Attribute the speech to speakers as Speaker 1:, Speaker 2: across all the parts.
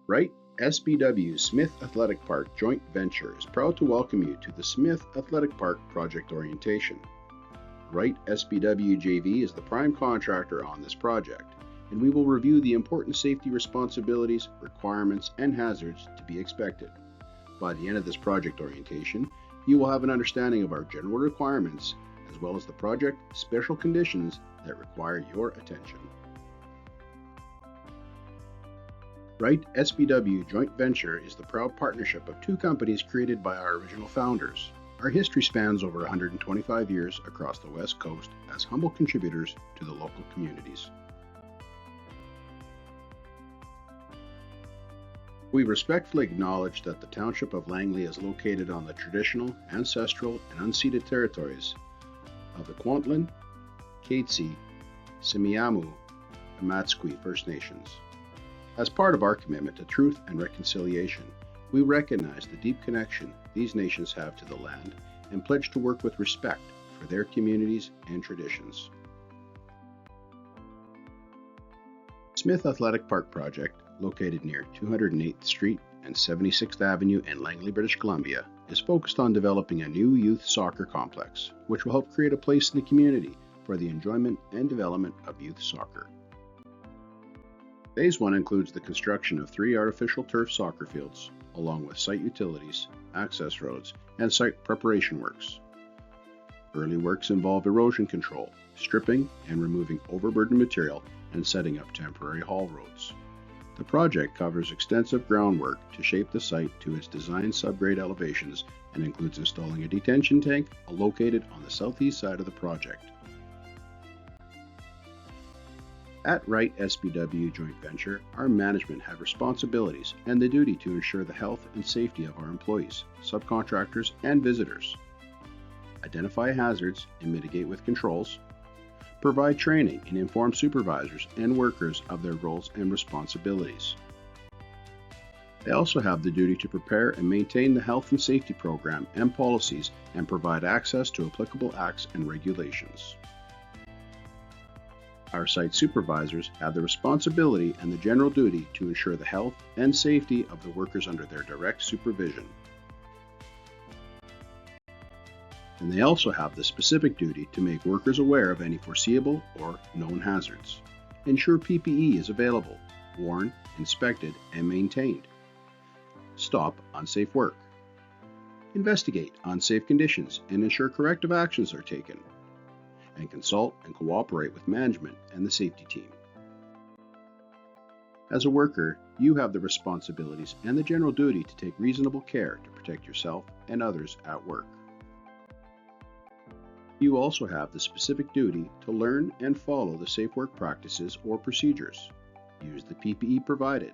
Speaker 1: Wright SBW Smith Athletic Park joint venture is proud to welcome you to the Smith Athletic Park project orientation. Wright SBW JV is the prime contractor on this project, and we will review the important safety responsibilities, requirements, and hazards to be expected. By the end of this project orientation, you will have an understanding of our general requirements as well as the project special conditions that require your attention. Wright SBW joint venture is the proud partnership of two companies created by our original founders. Our history spans over 125 years across the West Coast as humble contributors to the local communities. We respectfully acknowledge that the Township of Langley is located on the traditional, ancestral, and unceded territories of the Kwantlen, Katzie, Semiahmoo, and Matsqui First Nations. As part of our commitment to truth and reconciliation, we recognize the deep connection these nations have to the land and pledge to work with respect for their communities and traditions. Smith Athletic Park project, located near 208th Street and 76th Avenue in Langley, British Columbia, is focused on developing a new youth soccer complex, which will help create a place in the community for the enjoyment and development of youth soccer. Phase 1 includes the construction of 3 artificial turf soccer fields, along with site utilities, access roads, and site preparation works. Early works involve erosion control, stripping and removing overburdened material, and setting up temporary haul roads. The project covers extensive groundwork to shape the site to its designed subgrade elevations and includes installing a detention tank located on the southeast side of the project. At Wright SBW joint venture, our management have responsibilities and the duty to ensure the health and safety of our employees, subcontractors, and visitors. Identify hazards and mitigate with controls. Provide training and inform supervisors and workers of their roles and responsibilities. They also have the duty to prepare and maintain the health and safety program and policies and provide access to applicable acts and regulations. Our site supervisors have the responsibility and the general duty to ensure the health and safety of the workers under their direct supervision. And they also have the specific duty to make workers aware of any foreseeable or known hazards. Ensure PPE is available, worn, inspected, and maintained. Stop unsafe work. Investigate unsafe conditions and ensure corrective actions are taken. And consult and cooperate with management and the safety team. As a worker, you have the responsibilities and the general duty to take reasonable care to protect yourself and others at work. You also have the specific duty to learn and follow the safe work practices or procedures. Use the PPE provided,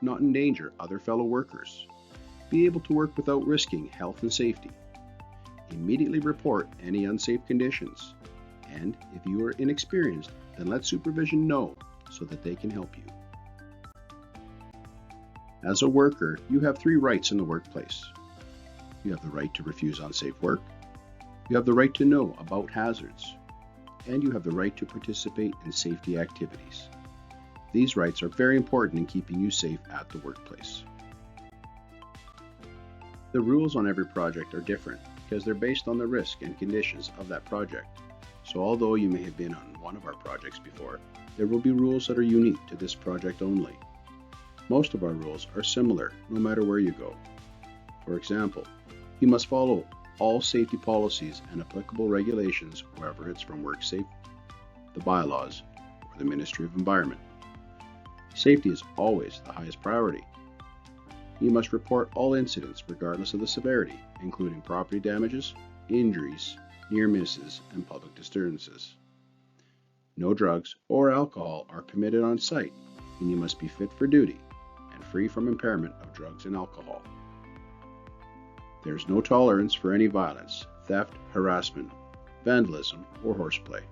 Speaker 1: not endanger other fellow workers. Be able to work without risking health and safety. Immediately report any unsafe conditions. And if you are inexperienced, then let supervision know so that they can help you. As a worker, you have 3 rights in the workplace. You have the right to refuse unsafe work, you have the right to know about hazards, and you have the right to participate in safety activities. These rights are very important in keeping you safe at the workplace. The rules on every project are different because they're based on the risk and conditions of that project. So although you may have been on one of our projects before, there will be rules that are unique to this project only. Most of our rules are similar no matter where you go. For example, you must follow all safety policies and applicable regulations wherever it's from WorkSafe, the bylaws, or the Ministry of Environment. Safety is always the highest priority. You must report all incidents regardless of the severity, including property damages, injuries, near misses, and public disturbances. No drugs or alcohol are permitted on site, and you must be fit for duty and free from impairment of drugs and alcohol. There is no tolerance for any violence, theft, harassment, vandalism, or horseplay.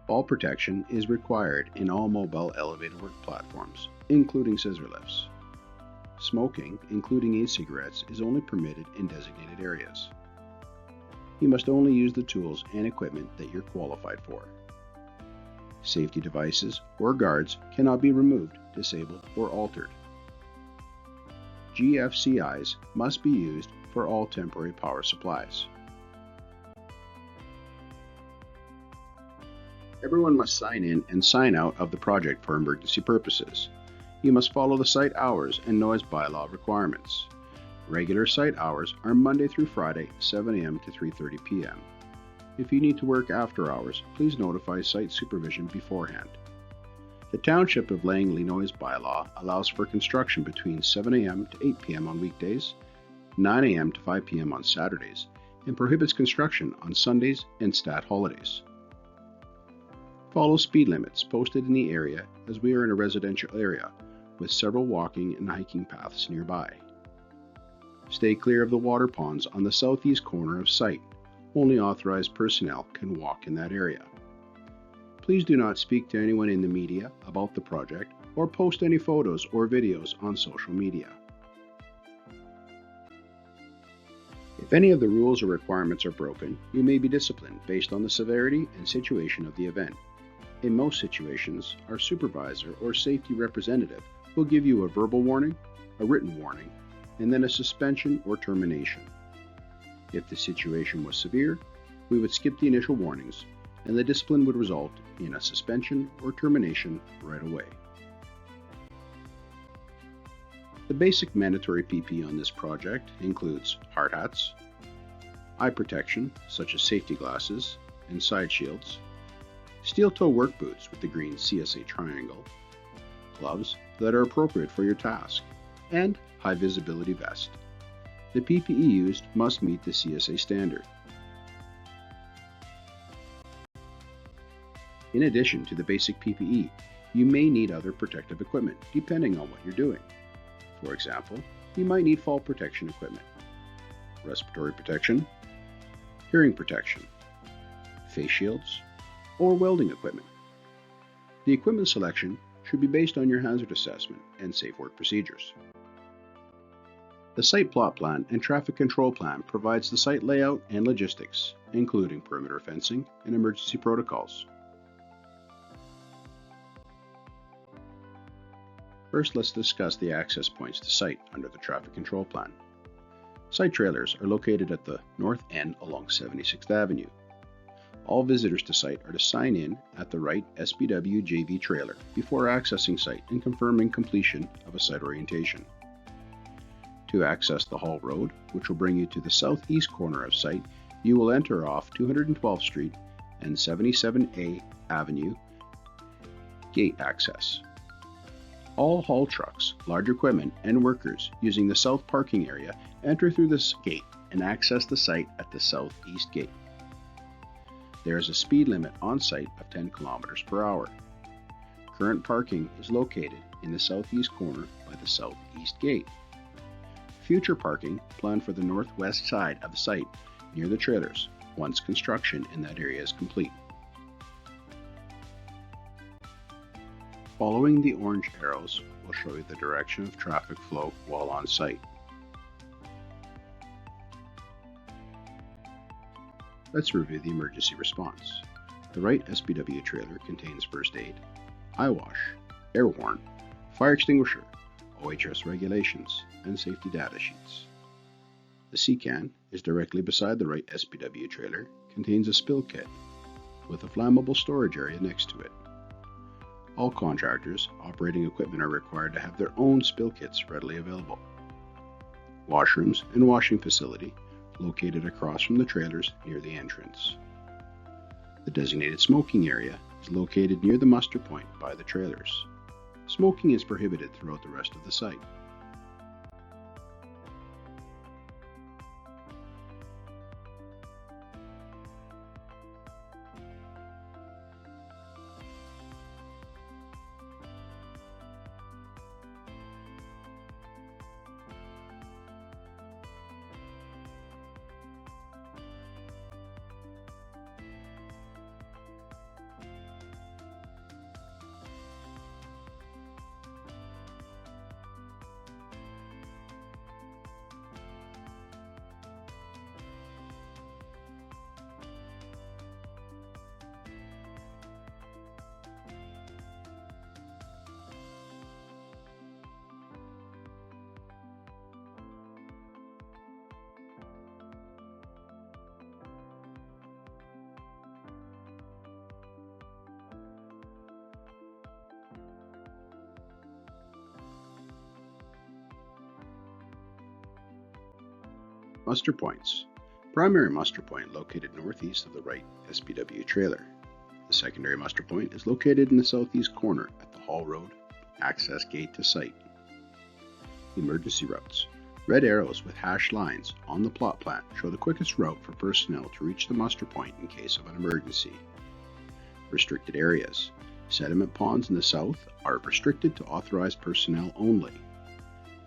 Speaker 1: Fall protection is required in all mobile elevated work platforms, including scissor lifts. Smoking, including e-cigarettes, is only permitted in designated areas. You must only use the tools and equipment that you're qualified for. Safety devices or guards cannot be removed, disabled, or altered. GFCIs must be used for all temporary power supplies. Everyone must sign in and sign out of the project for emergency purposes. You must follow the site hours and noise bylaw requirements. Regular site hours are Monday through Friday, 7 a.m. to 3:30 p.m. If you need to work after hours, please notify site supervision beforehand. The Township of Langley noise bylaw allows for construction between 7 a.m. to 8 p.m. on weekdays, 9 a.m. to 5 p.m. on Saturdays, and prohibits construction on Sundays and stat holidays. Follow speed limits posted in the area, as we are in a residential area with several walking and hiking paths nearby. Stay clear of the water ponds on the southeast corner of site. Only authorized personnel can walk in that area. Please do not speak to anyone in the media about the project or post any photos or videos on social media. If any of the rules or requirements are broken, you may be disciplined based on the severity and situation of the event. In most situations, our supervisor or safety representative will give you a verbal warning, a written warning, and then a suspension or termination. If the situation was severe, we would skip the initial warnings, and the discipline would result in a suspension or termination right away. The basic mandatory PPE on this project includes hard hats, eye protection such as safety glasses and side shields, steel-toe work boots with the green CSA triangle, gloves that are appropriate for your task, and high-visibility vest. The PPE used must meet the CSA standard. In addition to the basic PPE, you may need other protective equipment depending on what you're doing. For example, you might need fall protection equipment, respiratory protection, hearing protection, face shields, or welding equipment. The equipment selection should be based on your hazard assessment and safe work procedures. The site plot plan and traffic control plan provides the site layout and logistics, including perimeter fencing and emergency protocols. First, let's discuss the access points to site under the traffic control plan. Site trailers are located at the north end along 76th Avenue. All visitors to site are to sign in at the Wright SBW JV trailer before accessing site and confirming completion of a site orientation. To access the Hall Road, which will bring you to the southeast corner of site, you will enter off 212th Street and 77A Avenue gate access. All haul trucks, large equipment, and workers using the south parking area enter through this gate and access the site at the southeast gate. There is a speed limit on site of 10 km per hour. Current parking is located in the southeast corner by the southeast gate. Future parking planned for the northwest side of the site near the trailers once construction in that area is complete. Following the orange arrows will show you the direction of traffic flow while on site. Let's review the emergency response. The Wright SBW trailer contains first aid, eye wash, air horn, fire extinguisher, OHS regulations, and safety data sheets. The C-can is directly beside the Wright SBW trailer, contains a spill kit with a flammable storage area next to it. All contractors operating equipment are required to have their own spill kits readily available. Washrooms and washing facility located across from the trailers near the entrance. The designated smoking area is located near the muster point by the trailers. Smoking is prohibited throughout the rest of the site. Muster points. Primary muster point located northeast of the Wright SBW trailer. The secondary muster point is located in the southeast corner at the Hall Road access gate to site. Emergency routes. Red arrows with hashed lines on the plot plan show the quickest route for personnel to reach the muster point in case of an emergency. Restricted areas. Sediment ponds in the south are restricted to authorized personnel only.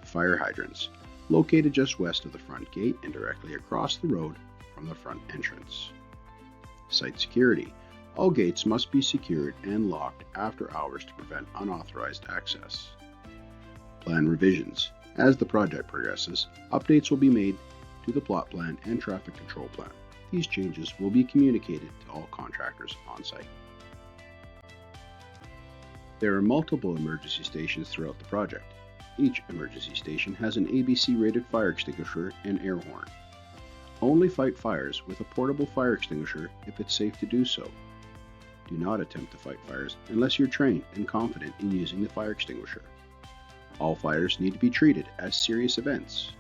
Speaker 1: Fire hydrants. Located just west of the front gate and directly across the road from the front entrance. Site security. All gates must be secured and locked after hours to prevent unauthorized access. Plan revisions. As the project progresses, updates will be made to the plot plan and traffic control plan. These changes will be communicated to all contractors on site. There are multiple emergency stations throughout the project. Each emergency station has an ABC-rated fire extinguisher and air horn. Only fight fires with a portable fire extinguisher if it's safe to do so. Do not attempt to fight fires unless you're trained and confident in using the fire extinguisher. All fires need to be treated as serious events.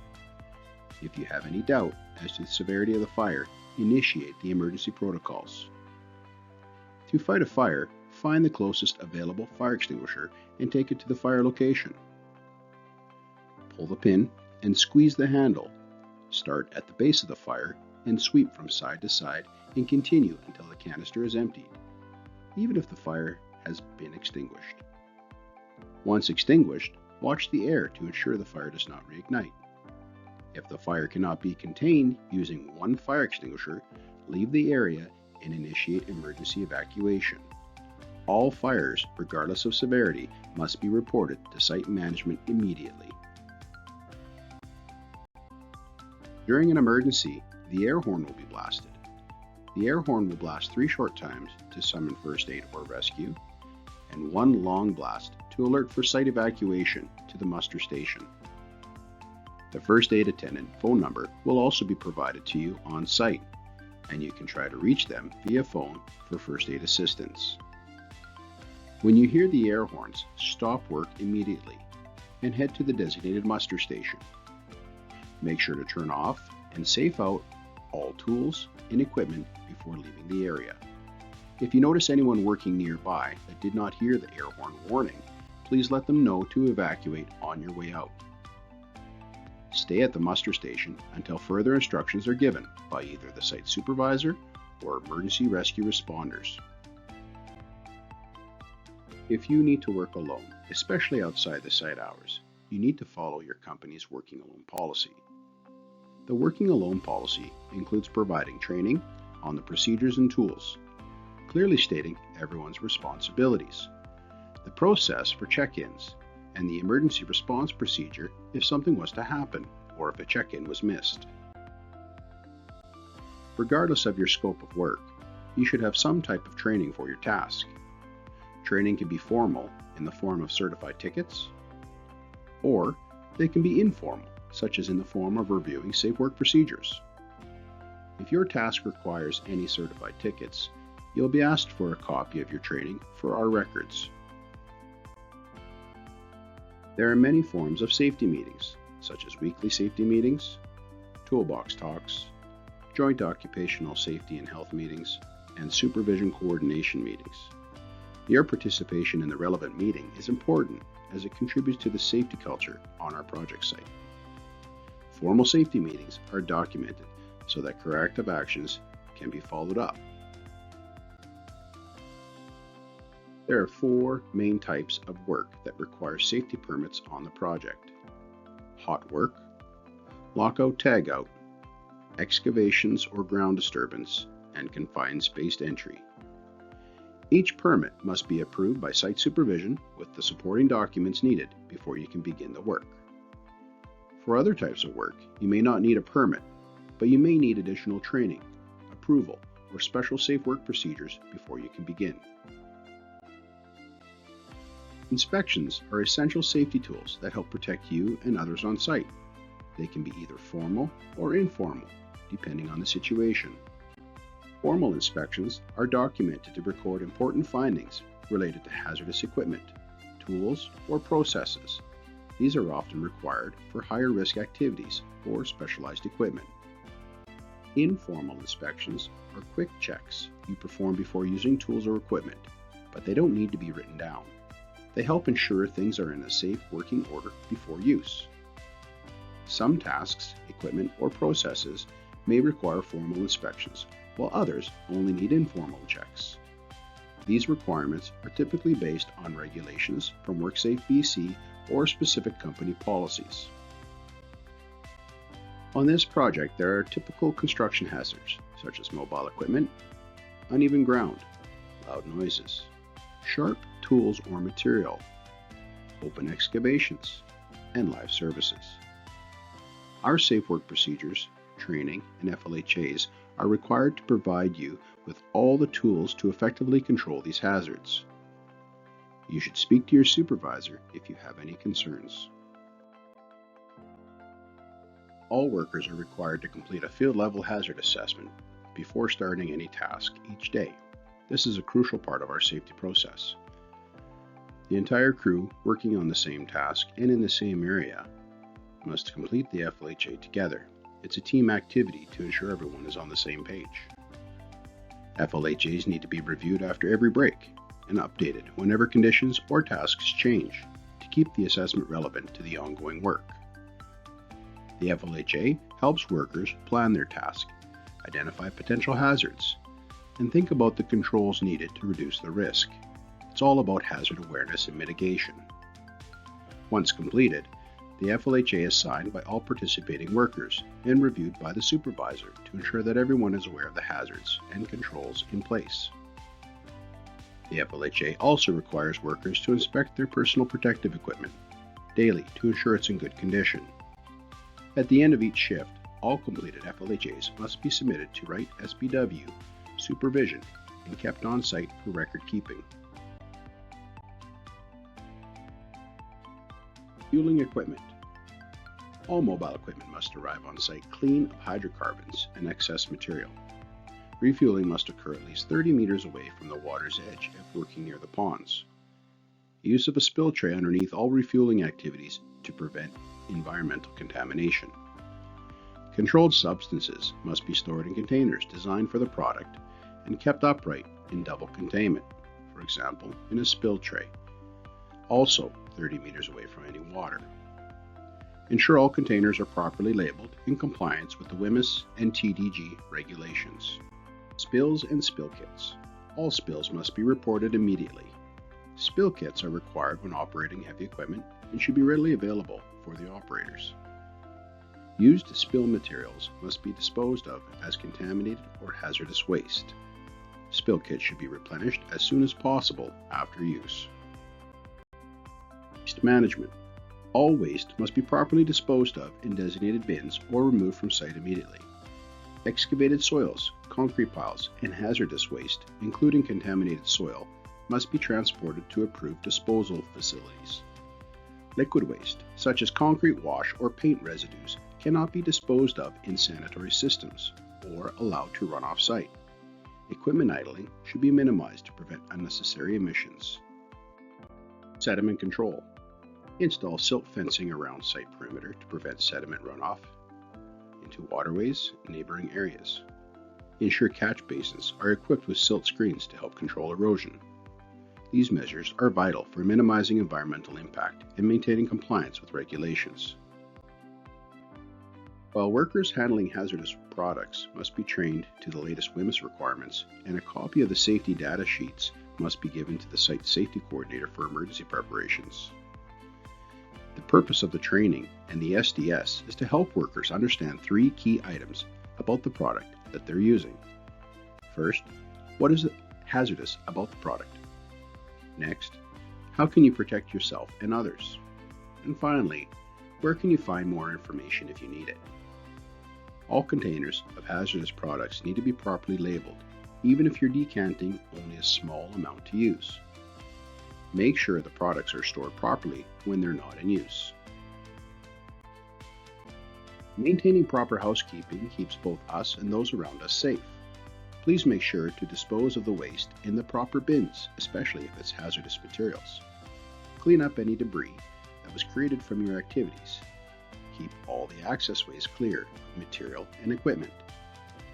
Speaker 1: If you have any doubt as to the severity of the fire, initiate the emergency protocols. To fight a fire, find the closest available fire extinguisher and take it to the fire location. Pull the pin and squeeze the handle. Start at the base of the fire and sweep from side to side and continue until the canister is emptied, even if the fire has been extinguished. Once extinguished, watch the air to ensure the fire does not reignite. If the fire cannot be contained using one fire extinguisher, leave the area and initiate emergency evacuation. All fires, regardless of severity, must be reported to site management immediately. During an emergency, the air horn will be blasted. The air horn will blast 3 short times to summon first aid or rescue, and 1 long blast to alert for site evacuation to the muster station. The first aid attendant phone number will also be provided to you on site, and you can try to reach them via phone for first aid assistance. When you hear the air horns, stop work immediately and head to the designated muster station. Make sure to turn off and safe out all tools and equipment before leaving the area. If you notice anyone working nearby that did not hear the air horn warning, please let them know to evacuate on your way out. Stay at the muster station until further instructions are given by either the site supervisor or emergency rescue responders. If you need to work alone, especially outside the site hours, you need to follow your company's working alone policy. The working alone policy includes providing training on the procedures and tools, clearly stating everyone's responsibilities, the process for check-ins, and the emergency response procedure if something was to happen or if a check-in was missed. Regardless of your scope of work, you should have some type of training for your task. Training can be formal in the form of certified tickets, or they can be informal, such as in the form of reviewing safe work procedures. If your task requires any certified tickets, you'll be asked for a copy of your training for our records. There are many forms of safety meetings, such as weekly safety meetings, toolbox talks, joint occupational safety and health meetings, and supervision coordination meetings. Your participation in the relevant meeting is important as it contributes to the safety culture on our project site. Formal safety meetings are documented so that corrective actions can be followed up. There are 4 main types of work that require safety permits on the project: hot work, lockout tagout, excavations or ground disturbance, and confined space entry. Each permit must be approved by site supervision with the supporting documents needed before you can begin the work. For other types of work, you may not need a permit, but you may need additional training, approval, or special safe work procedures before you can begin. Inspections are essential safety tools that help protect you and others on site. They can be either formal or informal, depending on the situation. Formal inspections are documented to record important findings related to hazardous equipment, tools, or processes. These are often required for higher risk activities or specialized equipment. Informal inspections are quick checks you perform before using tools or equipment, but they don't need to be written down. They help ensure things are in a safe working order before use. Some tasks, equipment, or processes may require formal inspections, while others only need informal checks. These requirements are typically based on regulations from WorkSafe BC or specific company policies. On this project, there are typical construction hazards, such as mobile equipment, uneven ground, loud noises, sharp tools or material, open excavations, and live services. Our safe work procedures, training, and FLHAs are required to provide you with all the tools to effectively control these hazards. You should speak to your supervisor if you have any concerns. All workers are required to complete a field-level hazard assessment before starting any task each day. This is a crucial part of our safety process. The entire crew working on the same task and in the same area must complete the FLHA together. It's a team activity to ensure everyone is on the same page. FLHAs need to be reviewed after every break and updated whenever conditions or tasks change to keep the assessment relevant to the ongoing work. The FLHA helps workers plan their task, identify potential hazards, and think about the controls needed to reduce the risk. It's all about hazard awareness and mitigation. Once completed, the FLHA is signed by all participating workers and reviewed by the supervisor to ensure that everyone is aware of the hazards and controls in place. The FLHA also requires workers to inspect their personal protective equipment daily to ensure it's in good condition. At the end of each shift, all completed FLHAs must be submitted to Wright SBW supervision and kept on site for record keeping. Fueling equipment. All mobile equipment must arrive on site clean of hydrocarbons and excess material. Refueling must occur at least 30 meters away from the water's edge if working near the ponds. Use of a spill tray underneath all refueling activities to prevent environmental contamination. Controlled substances must be stored in containers designed for the product and kept upright in double containment, for example, in a spill tray, also 30 meters away from any water. Ensure all containers are properly labeled in compliance with the WHMIS and TDG regulations. Spills and spill kits. All spills must be reported immediately. Spill kits are required when operating heavy equipment and should be readily available for the operators. Used spill materials must be disposed of as contaminated or hazardous waste. Spill kits should be replenished as soon as possible after use. Waste management. All waste must be properly disposed of in designated bins or removed from site immediately. Excavated soils, concrete piles, and hazardous waste, including contaminated soil, must be transported to approved disposal facilities. Liquid waste, such as concrete wash or paint residues, cannot be disposed of in sanitary systems or allowed to run off-site. Equipment idling should be minimized to prevent unnecessary emissions. Sediment control. Install silt fencing around site perimeter to prevent sediment runoff into waterways and neighboring areas. Ensure catch basins are equipped with silt screens to help control erosion. These measures are vital for minimizing environmental impact and maintaining compliance with regulations. While workers handling hazardous products must be trained to the latest WHMIS requirements, and a copy of the safety data sheets must be given to the site safety coordinator for emergency preparations. The purpose of the training and the SDS is to help workers understand 3 key items about the product that they're using. First, what is hazardous about the product? Next, how can you protect yourself and others? And finally, where can you find more information if you need it? All containers of hazardous products need to be properly labeled, even if you're decanting only a small amount to use. Make sure the products are stored properly when they're not in use. Maintaining proper housekeeping keeps both us and those around us safe. Please make sure to dispose of the waste in the proper bins, especially if it's hazardous materials. Clean up any debris that was created from your activities. Keep all the access ways clear of material and equipment.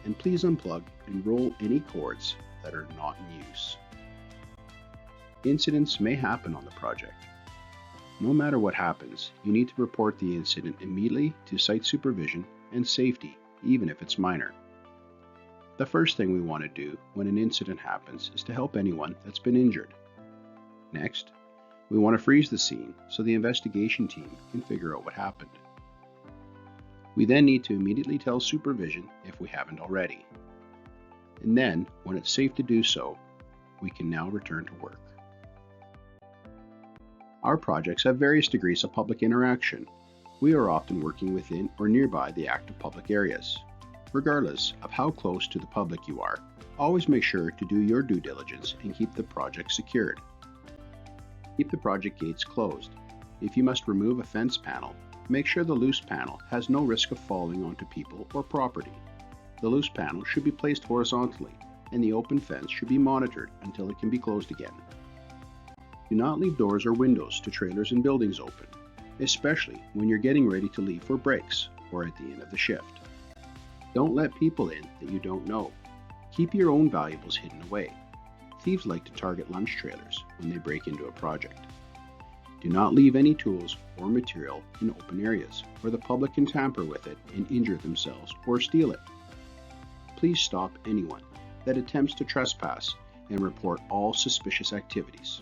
Speaker 1: and please unplug and roll any cords that are not in use. Incidents may happen on the project. No matter what happens, you need to report the incident immediately to site supervision and safety, even if it's minor. The first thing we want to do when an incident happens is to help anyone that's been injured. Next, we want to freeze the scene so the investigation team can figure out what happened. We then need to immediately tell supervision if we haven't already. And then, when it's safe to do so, we can now return to work. Our projects have various degrees of public interaction. We are often working within or nearby the active public areas. Regardless of how close to the public you are, always make sure to do your due diligence and keep the project secured. Keep the project gates closed. If you must remove a fence panel, make sure the loose panel has no risk of falling onto people or property. The loose panel should be placed horizontally, and the open fence should be monitored until it can be closed again. Do not leave doors or windows to trailers and buildings open, especially when you're getting ready to leave for breaks or at the end of the shift. Don't let people in that you don't know. Keep your own valuables hidden away. Thieves like to target lunch trailers when they break into a project. Do not leave any tools or material in open areas where the public can tamper with it and injure themselves or steal it. Please stop anyone that attempts to trespass and report all suspicious activities.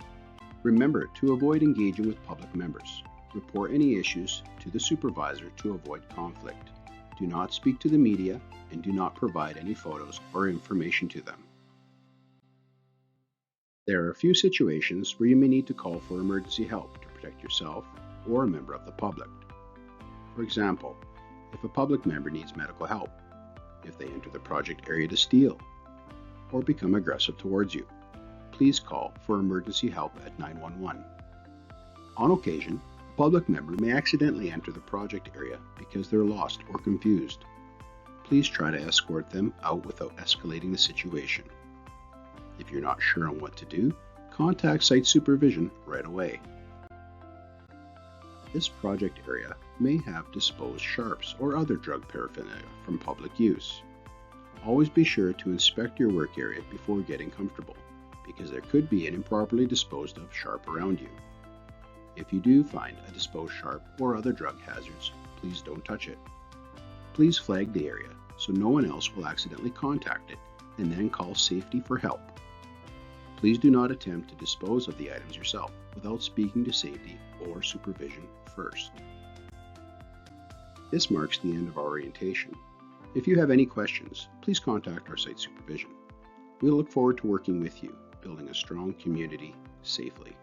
Speaker 1: Remember to avoid engaging with public members. Report any issues to the supervisor to avoid conflict. Do not speak to the media and do not provide any photos or information to them. There are a few situations where you may need to call for emergency help to protect yourself or a member of the public. For example, if a public member needs medical help, if they enter the project area to steal, or become aggressive towards you, please call for emergency help at 911. On occasion, a public member may accidentally enter the project area because they're lost or confused. Please try to escort them out without escalating the situation. If you're not sure on what to do, contact site supervision right away. This project area may have disposed sharps or other drug paraphernalia from public use. Always be sure to inspect your work area before getting comfortable, because there could be an improperly disposed of sharp around you. If you do find a disposed sharp or other drug hazards, please don't touch it. Please flag the area so no one else will accidentally contact it and then call safety for help. Please do not attempt to dispose of the items yourself without speaking to safety or supervision first. This marks the end of our orientation. If you have any questions, please contact our site supervision. We look forward to working with you, building a strong community safely.